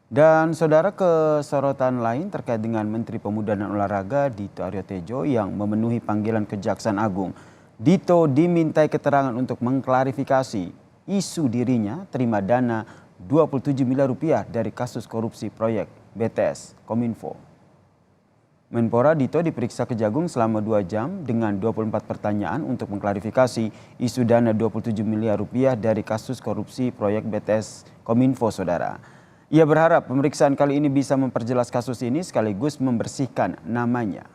Dan saudara, ke sorotan lain terkait dengan Menteri Pemuda dan Olahraga Dito Aryo Tejo yang memenuhi panggilan Kejaksaan Agung. Dito dimintai keterangan untuk mengklarifikasi isu dirinya terima dana 27 miliar rupiah dari kasus korupsi proyek BTS Kominfo. Menpora Dito diperiksa Kejagung selama 2 jam dengan 24 pertanyaan untuk mengklarifikasi isu dana 27 miliar rupiah dari kasus korupsi proyek BTS Kominfo, saudara. Ia berharap pemeriksaan kali ini bisa memperjelas kasus ini sekaligus membersihkan namanya.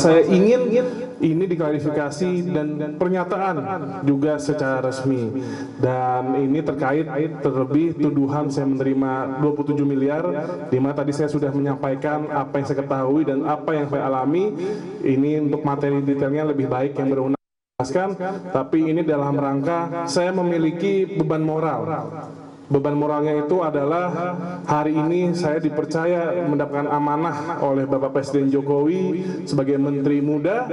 Saya ingin ini diklarifikasi dan pernyataan juga secara resmi. Dan ini terlebih tuduhan saya menerima 27 miliar, di mana tadi saya sudah menyampaikan apa yang saya ketahui dan apa yang saya alami. Ini untuk materi detailnya lebih baik yang berwenang. Tapi ini dalam rangka saya memiliki beban moral. Beban moralnya itu adalah hari ini saya dipercaya mendapatkan amanah oleh Bapak Presiden Jokowi sebagai Menteri Muda.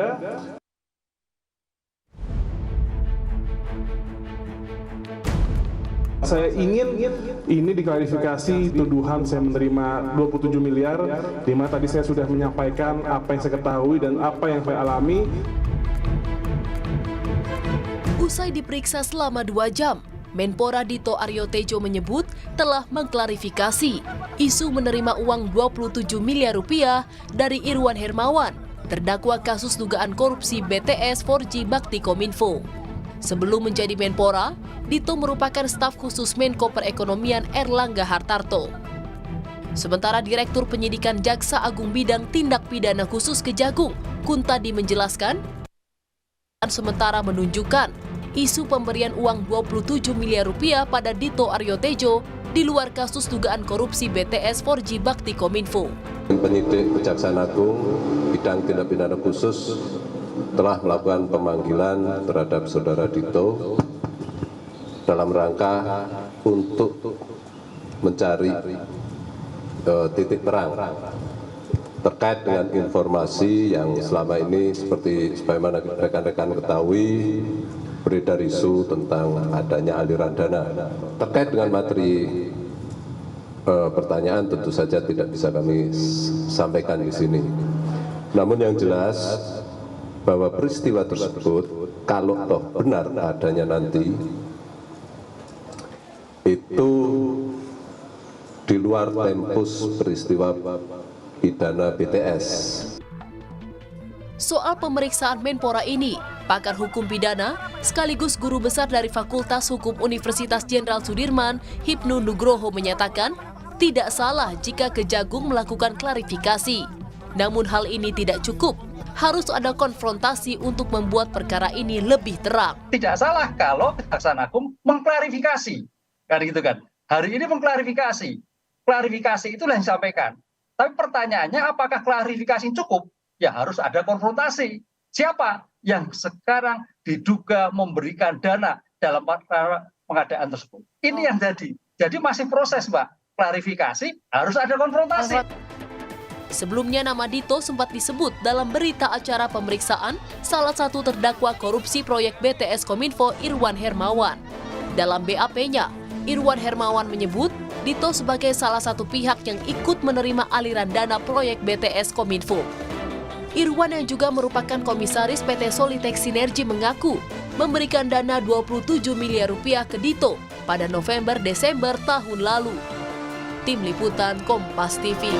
Saya ingin ini diklarifikasi tuduhan saya menerima 27 miliar, di mana tadi saya sudah menyampaikan apa yang saya ketahui dan apa yang saya alami. Usai diperiksa selama 2 jam, Menpora Dito Aryo Tejo menyebut telah mengklarifikasi isu menerima uang 27 miliar rupiah dari Irwan Hermawan, terdakwa kasus dugaan korupsi BTS 4G Bakti Kominfo. Sebelum menjadi Menpora, Dito merupakan staf khusus Menko Perekonomian Erlangga Hartarto. Sementara Direktur Penyidikan Jaksa Agung Bidang Tindak Pidana Khusus Kejagung, Kuntadi menjelaskan, sementara menunjukkan isu pemberian uang 27 miliar rupiah pada Dito Aryo Tejo di luar kasus dugaan korupsi BTS 4G Bakti Kominfo. Penyidik Kejaksaan Agung Bidang Tindak Pidana Khusus telah melakukan pemanggilan terhadap Saudara Dito dalam rangka untuk mencari titik terang terkait dengan informasi yang selama ini seperti sebagaimana rekan-rekan ketahui beredar isu tentang adanya aliran dana. Terkait dengan materi pertanyaan tentu saja tidak bisa kami sampaikan di sini. Namun yang jelas bahwa peristiwa tersebut kalau toh benar adanya nanti itu di luar tempus peristiwa pidana BTS. Soal pemeriksaan Menpora ini, pakar hukum pidana sekaligus guru besar dari Fakultas Hukum Universitas Jenderal Sudirman, Hipnu Nugroho menyatakan tidak salah jika Kejagung melakukan klarifikasi. Namun hal ini tidak cukup, harus ada konfrontasi untuk membuat perkara ini lebih terang. Tidak salah kalau Kejaksaan Agung mengklarifikasi, kan gitu kan. Hari ini mengklarifikasi, klarifikasi itulah yang disampaikan. Tapi pertanyaannya apakah klarifikasi cukup? Ya harus ada konfrontasi. Siapa yang sekarang diduga memberikan dana dalam pengadaan tersebut? Ini yang jadi. Jadi masih proses, Mbak. Klarifikasi harus ada konfrontasi. Sebelumnya nama Dito sempat disebut dalam berita acara pemeriksaan salah satu terdakwa korupsi proyek BTS Kominfo Irwan Hermawan. Dalam BAP-nya, Irwan Hermawan menyebut Dito sebagai salah satu pihak yang ikut menerima aliran dana proyek BTS Kominfo. Irwan yang juga merupakan komisaris PT Solitex Sinergi mengaku memberikan dana 27 miliar rupiah ke Dito pada November-Desember tahun lalu. Tim Liputan Kompas TV.